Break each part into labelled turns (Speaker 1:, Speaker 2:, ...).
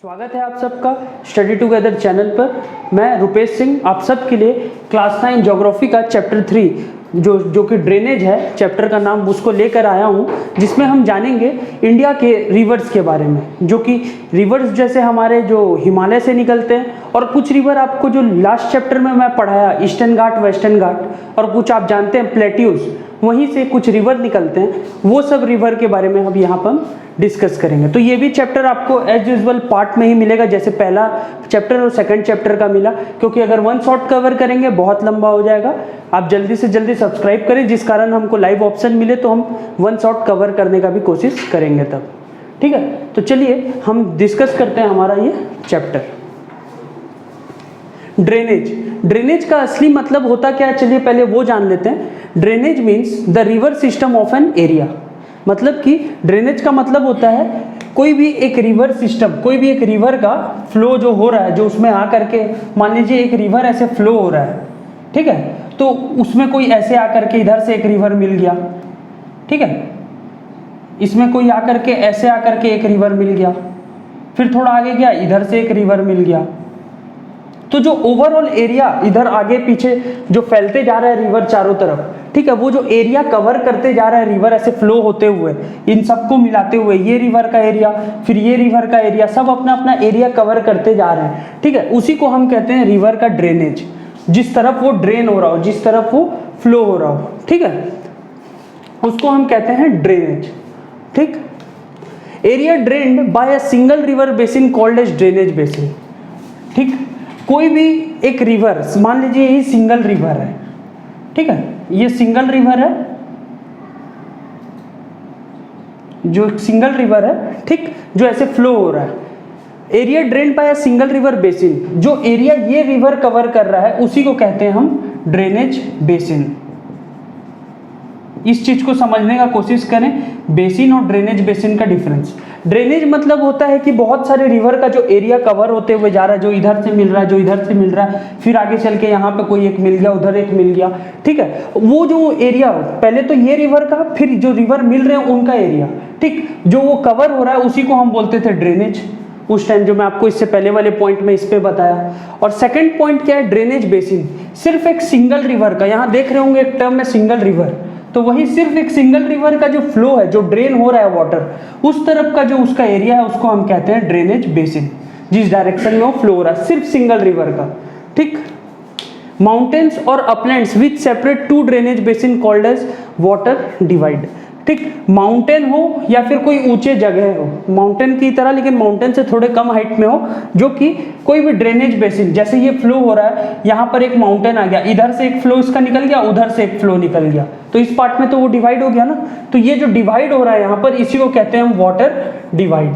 Speaker 1: स्वागत है आप सबका स्टडी टुगेदर चैनल पर। मैं रुपेश सिंह आप सब के लिए क्लास 9 ज्योग्राफी का चैप्टर 3 जो कि ड्रेनेज है, चैप्टर का नाम, उसको लेकर आया हूँ, जिसमें हम जानेंगे इंडिया के रिवर्स के बारे में। जो कि रिवर्स जैसे हमारे जो हिमालय से निकलते हैं, और कुछ रिवर आपको जो लास्ट चैप्टर में मैं पढ़ाया, ईस्टर्न घाट, वेस्टर्न घाट, और कुछ आप जानते हैं प्लेट्यूज, वहीं से कुछ रिवर निकलते हैं। वो सब रिवर के बारे में अब यहाँ पर हम डिस्कस करेंगे। तो ये भी चैप्टर आपको एज यूजुअल पार्ट में ही मिलेगा, जैसे पहला चैप्टर और सेकंड चैप्टर का मिला, क्योंकि अगर वन शॉट कवर करेंगे बहुत लंबा हो जाएगा। आप जल्दी से जल्दी सब्सक्राइब करें, जिस कारण हमको लाइव ऑप्शन मिले तो हम वन शॉट कवर करने का भी कोशिश करेंगे तब। ठीक है, तो चलिए हम डिस्कस करते हैं हमारा ये चैप्टर। ड्रेनेज का असली मतलब होता क्या है, चलिए पहले वो जान लेते हैं। Drainage means the river system of an area. मतलब कि ड्रेनेज का मतलब होता है कोई भी एक रिवर सिस्टम, कोई भी एक रिवर का फ्लो जो हो रहा है, जो उसमें आकर के, मान लीजिए एक रिवर ऐसे फ्लो हो रहा है, ठीक है, तो उसमें कोई ऐसे आकर के इधर से एक रिवर मिल गया, ठीक है, इसमें कोई आकर के ऐसे आकर के एक रिवर मिल गया, फिर थोड़ा आगे गया, इधर से एक रिवर मिल गया। तो जो ओवरऑल एरिया इधर आगे पीछे जो फैलते जा रहा है रिवर चारों तरफ, ठीक है, वो जो एरिया कवर करते जा रहा है रिवर ऐसे फ्लो होते हुए, इन सबको मिलाते हुए, ये रिवर का एरिया, फिर ये रिवर का एरिया, सब अपना अपना एरिया कवर करते जा रहे हैं, ठीक है, उसी को हम कहते हैं रिवर का ड्रेनेज। जिस तरफ वो ड्रेन हो रहा हो, जिस तरफ वो फ्लो हो रहा हो, ठीक है, उसको हम कहते हैं ड्रेनेज। ठीक, area drained by a single river basin called as drainage basin. ठीक, कोई भी एक रिवर, मान लीजिए ये सिंगल रिवर है, ठीक है, ये सिंगल रिवर है, जो सिंगल रिवर है, ठीक, जो ऐसे फ्लो हो रहा है। Area drained by a single river basin, जो एरिया ये रिवर कवर कर रहा है उसी को कहते हैं हम ड्रेनेज बेसिन। इस चीज को समझने का कोशिश करें, बेसिन और ड्रेनेज बेसिन का डिफरेंस। ड्रेनेज मतलब होता है कि बहुत सारे रिवर का जो एरिया कवर होते हुए जा रहा है, जो इधर से मिल रहा है, जो इधर से मिल रहा है, फिर आगे चल के यहाँ पे कोई एक मिल गया, उधर एक मिल गया, ठीक है, वो जो एरिया, पहले तो ये रिवर का, फिर जो रिवर मिल रहे हैं उनका एरिया, ठीक, जो वो कवर हो रहा है उसी को हम बोलते थे ड्रेनेज उस टाइम, जो मैं आपको इससे पहले वाले पॉइंट में इस पे बताया। और सेकंड पॉइंट क्या है, ड्रेनेज बेसिन, सिर्फ एक सिंगल रिवर का, यहाँ देख रहे होंगे एक टर्म में सिंगल रिवर, तो वही सिर्फ एक सिंगल रिवर का जो फ्लो है, जो ड्रेन हो रहा है वाटर, उस तरफ का जो उसका एरिया है उसको हम कहते हैं ड्रेनेज बेसिन, जिस डायरेक्शन में वो फ्लो हो रहा है, सिर्फ सिंगल रिवर का। ठीक, माउंटेन्स और uplands which separate two drainage basin called as water divide. ठीक, माउंटेन हो या फिर कोई ऊंचे जगह हो, माउंटेन की तरह लेकिन माउंटेन से थोड़े कम हाइट में हो, जो कि कोई भी ड्रेनेज बेसिन, जैसे ये फ्लो हो रहा है, यहाँ पर एक माउंटेन आ गया, इधर से एक फ्लो इसका निकल गया, उधर से एक फ्लो निकल गया, तो इस पार्ट में तो वो डिवाइड हो गया ना, तो ये जो डिवाइड हो रहा है यहाँ पर, इसी को कहते हैं हम वाटर डिवाइड।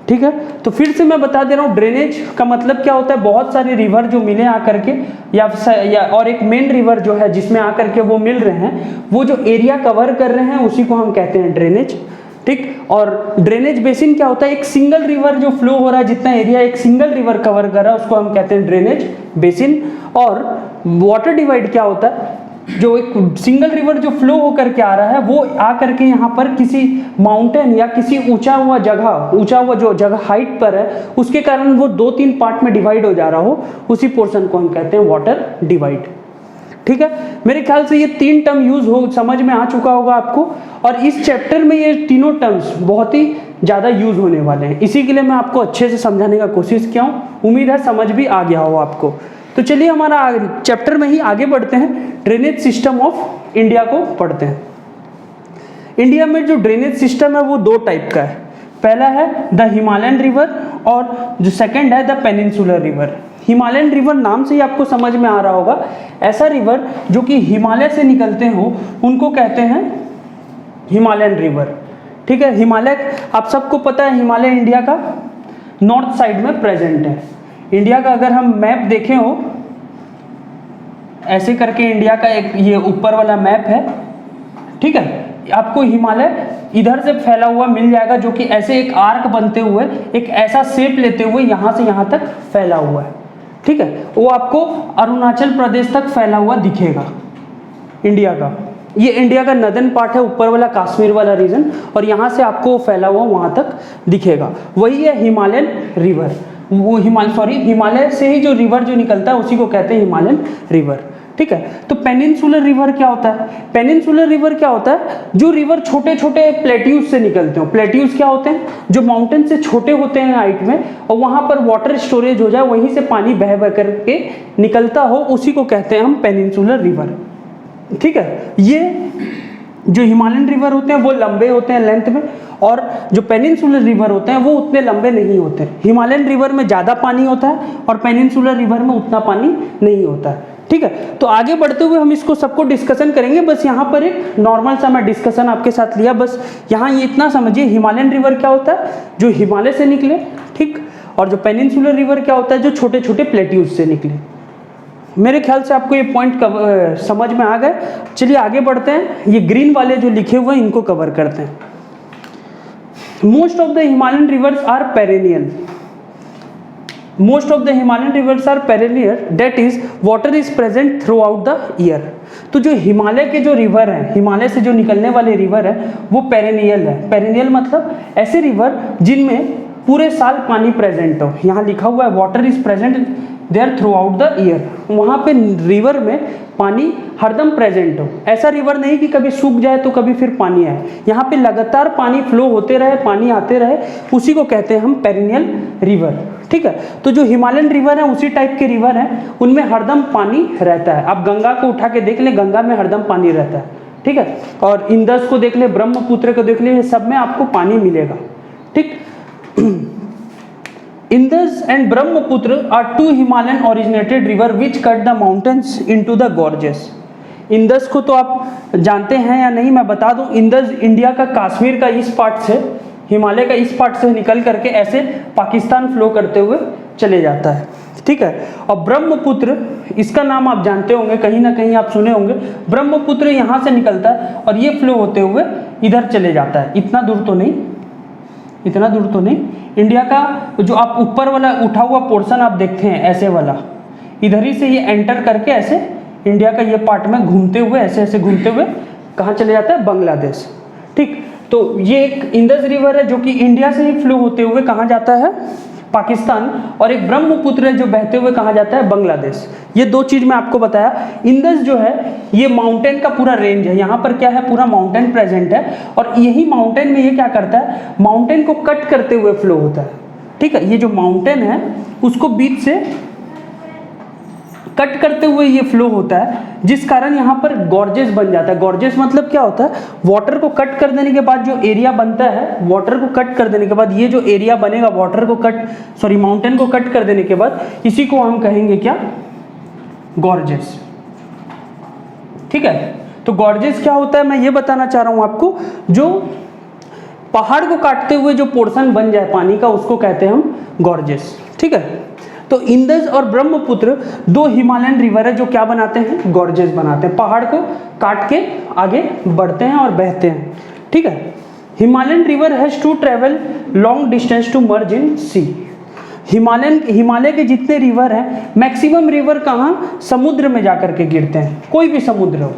Speaker 1: ठीक है, तो फिर से मैं बता दे रहा हूँ, ड्रेनेज का मतलब क्या होता है, बहुत सारे रिवर जो मिले आकर के, या और एक मेन रिवर जो है जिसमें आकर के वो मिल रहे हैं, वो जो एरिया कवर कर रहे हैं उसी को हम कहते हैं ड्रेनेज। ठीक, और ड्रेनेज बेसिन क्या होता है, एक सिंगल रिवर जो फ्लो हो रहा है, जितना एरिया एक सिंगल रिवर कवर कर रहा है उसको हम कहते हैं ड्रेनेज बेसिन। और वाटर डिवाइड क्या होता है, जो एक सिंगल रिवर जो फ्लो होकर के आ रहा है, वो आकर के यहाँ पर किसी माउंटेन या किसी ऊंचा हुआ जो जगह हाइट पर है, उसके कारण वो 2-3 पार्ट में डिवाइड हो जा रहा हो, उसी पोर्शन को हम कहते हैं वाटर डिवाइड। ठीक है, मेरे ख्याल से ये 3 टर्म यूज हो समझ में आ चुका होगा आपको, और इस चैप्टर में ये तीनों टर्म्स बहुत ही ज़्यादा यूज होने वाले हैं, इसी के लिए मैं आपको अच्छे से समझाने का कोशिश किया हूँ। उम्मीद है समझ भी आ गया हो आपको। तो चलिए हमारा चैप्टर में ही आगे बढ़ते हैं, ड्रेनेज सिस्टम ऑफ इंडिया को पढ़ते हैं। इंडिया में जो ड्रेनेज सिस्टम है वो 2 टाइप का है। पहला है द हिमालयन रिवर, और जो सेकंड है the peninsular river. Himalayan river नाम से ही आपको समझ में आ रहा होगा, ऐसा रिवर जो कि हिमालय से निकलते हो उनको कहते हैं हिमालयन रिवर। ठीक है, हिमालय आप सबको पता है, हिमालय इंडिया का नॉर्थ साइड में प्रेजेंट है। इंडिया का अगर हम मैप देखें हो, ऐसे करके इंडिया का एक ये ऊपर वाला मैप है, ठीक है, आपको हिमालय इधर से फैला हुआ मिल जाएगा, जो कि ऐसे एक आर्क बनते हुए, एक ऐसा शेप लेते हुए यहाँ से यहाँ तक फैला हुआ है। ठीक है, वो आपको अरुणाचल प्रदेश तक फैला हुआ दिखेगा इंडिया का। ये इंडिया का नदर्न पार्ट है, ऊपर वाला कश्मीर वाला रीजन, और यहाँ से आपको फैला हुआ वहाँ तक दिखेगा, वही है हिमालयन रिवर। वो हिमालय से ही जो रिवर जो निकलता है उसी को कहते हैं हिमालयन रिवर। ठीक है, तो पेनिनसुलर रिवर क्या होता है? पेनिनसुलर रिवर क्या होता है? जो रिवर छोटे छोटे प्लेट्यूज से निकलते हो। प्लेट्यूज क्या होते हैं? जो माउंटेन से छोटे होते हैं हाइट में, और वहां पर वाटर स्टोरेज हो जाए, वहीं से पानी बह बह करके निकलता हो, उसी को कहते हैं हम पेनिनसुलर रिवर। ठीक है, ये जो हिमालयन रिवर होते हैं वो लंबे होते हैं लेंथ में, और जो पेनिनसुलर रिवर होते हैं वो उतने लंबे नहीं होते। हिमालयन रिवर में ज़्यादा पानी होता है और पेनिनसुलर रिवर में उतना पानी नहीं होता है। ठीक है, तो आगे बढ़ते हुए हम इसको सबको डिस्कशन करेंगे। बस यहाँ पर एक नॉर्मल सा मैं डिस्कशन आपके साथ लिया, बस यहाँ ये इतना समझिए, हिमालयन रिवर क्या होता है? जो हिमालय से निकले, ठीक, और जो पेनिनसुलर रिवर क्या होता है? जो छोटे छोटे प्लेट्यूज से निकले। मेरे ख्याल से आपको ये पॉइंट समझ में आ गए। चलिए आगे बढ़ते हैं, ये ग्रीन वाले जो लिखे हुए हैं इनको कवर करते हैं। Most of the Himalayan rivers are perennial. Most of the Himalayan rivers are perennial, that is water is present throughout the year. तो जो हिमालय के जो रिवर हैं, हिमालय से जो निकलने वाले रिवर है वो पेरेनियल है। पेरेनियल मतलब ऐसे रिवर जिनमें पूरे साल पानी प्रेजेंट हो। यहाँ लिखा हुआ है water is present there throughout the year, वहाँ पे रिवर में पानी हरदम प्रेजेंट हो। ऐसा रिवर नहीं कि कभी सूख जाए तो कभी फिर पानी आए, यहाँ पे लगातार पानी फ्लो होते रहे, पानी आते रहे, उसी को कहते हैं हम पेरिनियल रिवर। ठीक है, तो जो हिमालयन रिवर है उसी टाइप के रिवर हैं, उनमें हरदम पानी रहता है। आप गंगा को उठा के देख ले, गंगा में हरदम पानी रहता है। ठीक है, और इंदस को देख ले, ब्रह्मपुत्र को देख ले, ये सब में आपको पानी मिलेगा। ठीक, Indus and Brahmaputra are two Himalayan originated river which cut the mountains into the gorges. Indus को तो आप जानते हैं या नहीं, मैं बता दूं, इंदस इंडिया का कश्मीर का इस पार्ट से, हिमालय का इस पार्ट से निकल करके ऐसे पाकिस्तान फ्लो करते हुए चले जाता है। ठीक है, और ब्रह्मपुत्र, इसका नाम आप जानते होंगे, कहीं ना कहीं आप सुने होंगे। ब्रह्मपुत्र यहाँ से निकलता है और ये फ्लो होते हुए इधर चले जाता है। इतना दूर तो नहीं, इतना दूर तो नहीं। इंडिया का जो आप ऊपर वाला उठा हुआ पोर्शन आप देखते हैं ऐसे वाला, इधर ही से ये एंटर करके ऐसे इंडिया का ये पार्ट में घूमते हुए ऐसे ऐसे घूमते हुए कहाँ चले जाता है? बांग्लादेश। ठीक, तो ये एक इंदस रिवर है जो कि इंडिया से ही फ्लो होते हुए कहाँ जाता है? पाकिस्तान। और एक ब्रह्मपुत्र है जो बहते हुए कहाँ जाता है? बांग्लादेश। ये दो चीज मैं आपको बताया। इंदस जो है ये माउंटेन का पूरा रेंज है, यहाँ पर क्या है? पूरा माउंटेन प्रेजेंट है, और यही माउंटेन में ये क्या करता है? माउंटेन को कट करते हुए फ्लो होता है। ठीक है, ये जो माउंटेन है उसको बीच से कट करते हुए ये फ्लो होता है, जिस कारण यहाँ पर गॉर्जेस बन जाता है। गॉर्जेस मतलब क्या होता है? वाटर को कट कर देने के बाद जो एरिया बनता है, वाटर को कट कर देने के बाद ये जो एरिया बनेगा, वाटर को माउंटेन को कट कर देने के बाद, इसी को हम कहेंगे क्या? गॉर्जेस। ठीक है, तो गॉर्जेस क्या होता है मैं ये बताना चाह रहा हूं आपको। जो पहाड़ को काटते हुए जो पोर्शन बन जाए पानी का, उसको कहते हैं हम गॉर्जेस। ठीक है, तो इंदस और ब्रह्मपुत्र दो हिमालयन रिवर है जो क्या बनाते हैं? गॉर्जेस बनाते हैं, पहाड़ को काट के आगे बढ़ते हैं और बहते हैं। ठीक है, Himalayan river has to travel long distance to merge in sea. Himalaya के जितने रिवर हैं, मैक्सिमम रिवर कहाँ? समुद्र में जाकर के गिरते हैं, कोई भी समुद्र हो।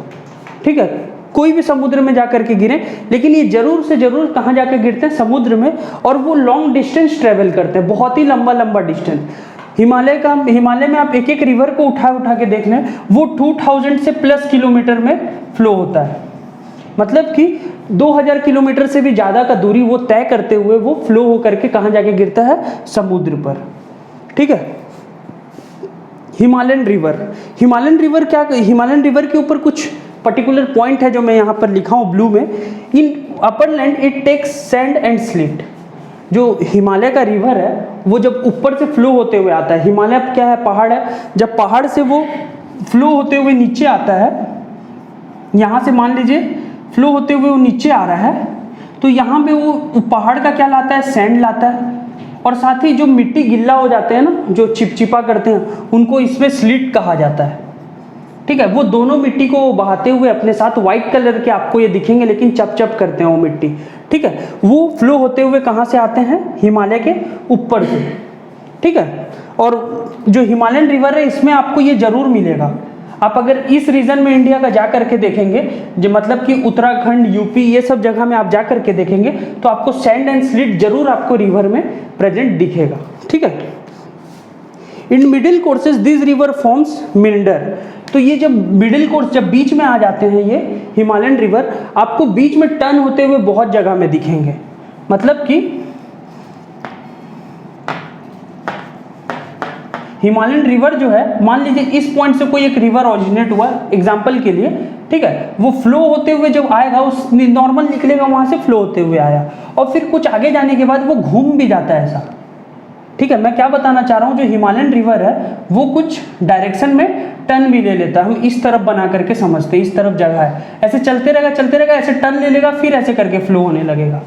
Speaker 1: ठीक है, कोई भी समुद्र में जाकर के गिरे, लेकिन ये जरूर से जरूर कहाँ जाकर गिरते हैं? समुद्र में। और वो लॉन्ग डिस्टेंस ट्रेवल करते हैं, बहुत ही लंबा लंबा डिस्टेंस। हिमालय में आप एक एक रिवर को उठा के देख लें, वो 2000 से प्लस किलोमीटर में फ्लो होता है। मतलब कि 2000 किलोमीटर से भी ज़्यादा का दूरी वो तय करते हुए वो फ्लो होकर के कहाँ जाके गिरता है? समुद्र पर। ठीक है, हिमालयन रिवर क्या? हिमालयन रिवर के ऊपर कुछ पर्टिकुलर पॉइंट है जो मैं यहाँ पर लिखा हूँ ब्लू में। In upper land it takes sand and silt. जो हिमालय का रिवर है वो जब ऊपर से फ्लो होते हुए आता है, हिमालय क्या है? पहाड़ है। जब पहाड़ से वो फ्लो होते हुए नीचे आता है, यहाँ से मान लीजिए फ्लो होते हुए वो नीचे आ रहा है, तो यहाँ पे वो पहाड़ का क्या लाता है? सैंड लाता है। और साथ ही जो मिट्टी गिल्ला हो जाते हैं ना, जो चिपचिपा करते हैं, उनको इसमें स्लिट कहा जाता है। ठीक है, वो दोनों मिट्टी को बहाते हुए अपने साथ, व्हाइट कलर के आपको ये दिखेंगे लेकिन चप चप करते हैं वो मिट्टी। ठीक है, वो फ्लो होते हुए कहाँ से आते हैं? हिमालय के ऊपर से। ठीक है, और जो हिमालयन रिवर है इसमें आपको ये जरूर मिलेगा, आप अगर इस रीजन में इंडिया का जा करके देखेंगे, जो मतलब कि उत्तराखंड, यूपी, ये सब जगह में आप जा करके देखेंगे तो आपको सैंड एंड स्लिट जरूर आपको रिवर में प्रेजेंट दिखेगा। ठीक है। In middle courses this river forms milder. तो ये जब मिडिल कोर्स, जब बीच में आ जाते हैं ये हिमालयन रिवर, आपको बीच में टर्न होते हुए बहुत जगह में दिखेंगे। मतलब कि हिमालयन रिवर जो है, मान लीजिए इस पॉइंट से कोई एक रिवर ओरिजिनेट हुआ एग्जांपल के लिए, ठीक है, वो फ्लो होते हुए जब आएगा, उस नॉर्मल निकलेगा वहां से फ्लो होते हुए आया, और फिर कुछ आगे जाने के बाद वो घूम भी जाता है ऐसा। ठीक है, मैं क्या बताना चाह रहा हूँ, जो हिमालयन रिवर है वो कुछ डायरेक्शन में टर्न भी ले लेता है। हम इस तरफ बना करके समझते हैं, इस तरफ जगह है, ऐसे चलते रहेगा, ऐसे टर्न ले लेगा, फिर ऐसे करके फ्लो होने लगेगा।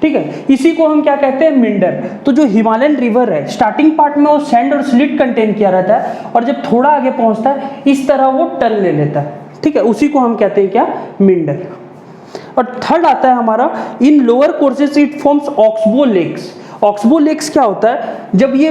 Speaker 1: ठीक है, इसी को हम क्या कहते हैं, मिल्डर। तो जो हिमालयन रिवर है, स्टार्टिंग पार्ट में वो सैंड और स्लिट कंटेन किया रहता है, और जब थोड़ा आगे पहुंचता है इस तरह वो टर्न ले लेता है। ठीक है, उसी को हम कहते हैं क्या, मिल्डर। और थर्ड आता है हमारा, in lower courses it forms oxbow lakes. Oxbow lakes क्या होता है, जब ये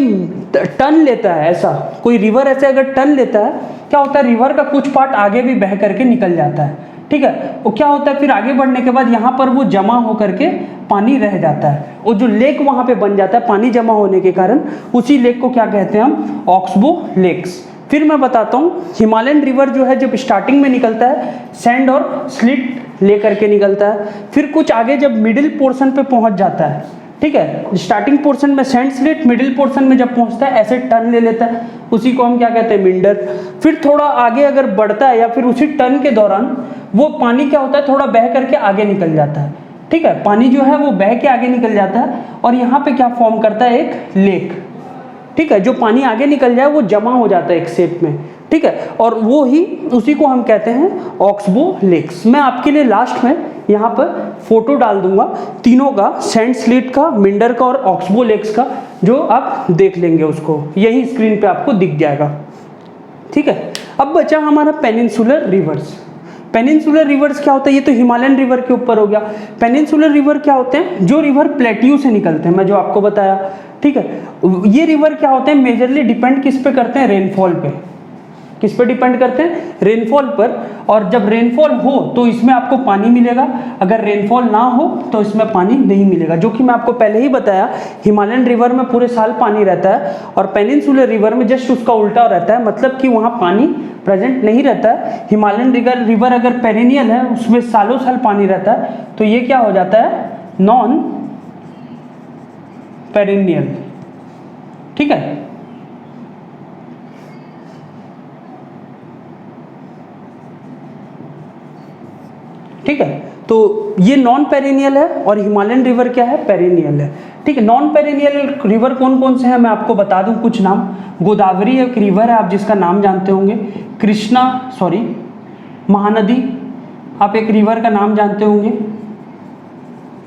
Speaker 1: टर्न लेता है, ऐसा कोई रिवर ऐसे अगर टर्न लेता है, क्या होता है, रिवर का कुछ पार्ट आगे भी बह करके निकल जाता है। ठीक है, वो क्या होता है, फिर आगे बढ़ने के बाद यहाँ पर वो जमा होकर के पानी रह जाता है, वो जो लेक वहाँ पे बन जाता है पानी जमा होने के कारण, उसी लेक को क्या कहते हैं हम, ऑक्सबो लेक्स। फिर मैं बताता हूँ, हिमालयन रिवर जो है जब स्टार्टिंग में निकलता है सैंड और स्लिट ले करके निकलता है, फिर कुछ आगे जब मिडिल पोर्शन पे पहुँच जाता है, ठीक है, स्टार्टिंग पोर्शन में सैंड स्लिट, मिडिल पोर्शन में जब पहुंचता है ऐसे टर्न ले लेता है, उसी को हम क्या कहते हैं, मिल्डर। फिर थोड़ा आगे अगर बढ़ता है या फिर उसी टर्न के दौरान वो पानी क्या होता है, थोड़ा बह करके आगे निकल जाता है। ठीक है, पानी जो है वो बह के आगे निकल जाता है, और यहाँ पे क्या फॉर्म करता है, एक लेक। ठीक है, जो पानी आगे निकल जाए वो जमा हो जाता है एक शेप में। ठीक है, और वो ही उसी को हम कहते हैं ऑक्सबो लेक्स। मैं आपके लिए लास्ट में यहाँ पर फोटो डाल दूंगा तीनों का, सैंड स्लिट का, मिल्डर का और ऑक्सबो लेक्स का, जो आप देख लेंगे उसको, यही स्क्रीन पे आपको दिख जाएगा। ठीक है, अब बचा हमारा पेनिनसुलर रिवर्स। पेनिनसुलर रिवर्स क्या होता है, ये तो हिमालयन रिवर के ऊपर हो गया। पेनिनसुलर रिवर क्या होते हैं, जो रिवर प्लेट्यू से निकलते हैं, मैं जो आपको बताया। ठीक है, ये रिवर क्या होते हैं, मेजरली डिपेंड किस पे करते हैं, रेनफॉल पे। किस पे डिपेंड करते हैं, रेनफॉल पर। और जब रेनफॉल हो तो इसमें आपको पानी मिलेगा, अगर रेनफॉल ना हो तो इसमें पानी नहीं मिलेगा, जो कि मैं आपको पहले ही बताया, हिमालयन रिवर में पूरे साल पानी रहता है, और पेनिनसुलर रिवर में जस्ट उसका उल्टा रहता है, मतलब कि वहाँ पानी प्रेजेंट नहीं रहता है। हिमालयन रिवर अगर पेरिनियल है, उसमें सालों साल पानी रहता है, तो ये क्या हो जाता है, नॉन पेरिनियल। ठीक है, ठीक है, तो ये नॉन पेरिनियल है, और हिमालयन रिवर क्या है, पेरिनियल है। ठीक है, नॉन पेरिनियल रिवर कौन कौन से हैं, मैं आपको बता दूं कुछ नाम। गोदावरी एक रिवर है, आप जिसका नाम जानते होंगे। महानदी, आप एक रिवर का नाम जानते होंगे।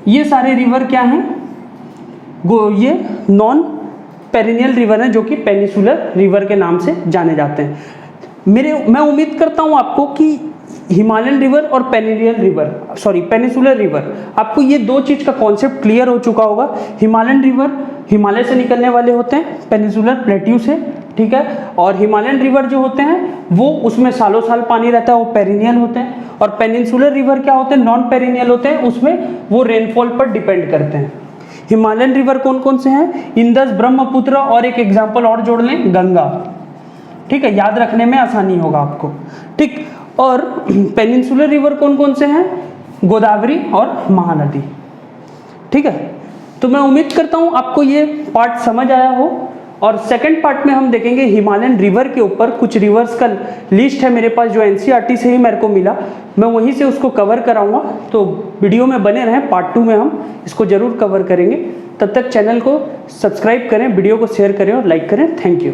Speaker 1: ये सारे रिवर क्या हैं, ये नॉन पेरिनियल रिवर हैं, जो कि पेनिनसुलर रिवर के नाम से जाने जाते हैं। मैं उम्मीद करता हूं आपको कि हिमालयन रिवर और पेनिनसुलर रिवर, आपको ये दो चीज का कॉन्सेप्ट क्लियर हो चुका होगा। हिमालयन रिवर हिमालय से निकलने वाले होते हैं, पेनिनसुलर प्लेट्यू से। ठीक है, और हिमालयन रिवर जो होते हैं वो उसमें सालों साल पानी रहता है, वो पेरिनियल होते हैं। और पेनिनसुलर रिवर क्या होते हैं, नॉन पेरिनियल होते हैं, उसमें वो रेनफॉल पर डिपेंड करते हैं। हिमालयन रिवर कौन कौन से हैं, इंदस, ब्रह्मपुत्र, और एक एग्जाम्पल और जोड़ लें, गंगा। ठीक है, याद रखने में आसानी होगा आपको। ठीक, और पेनिनसुलर रिवर कौन कौन से हैं, गोदावरी और महानदी। ठीक है, तो मैं उम्मीद करता हूं आपको ये पार्ट समझ आया हो। और सेकंड पार्ट में हम देखेंगे हिमालयन रिवर के ऊपर कुछ रिवर्स का लिस्ट है मेरे पास, जो एनसीईआरटी से ही मेरे को मिला, मैं वहीं से उसको कवर कराऊंगा। तो वीडियो में बने रहें, पार्ट 2 में हम इसको जरूर कवर करेंगे। तब तक चैनल को सब्सक्राइब करें, वीडियो को शेयर करें और लाइक करें। Thank you.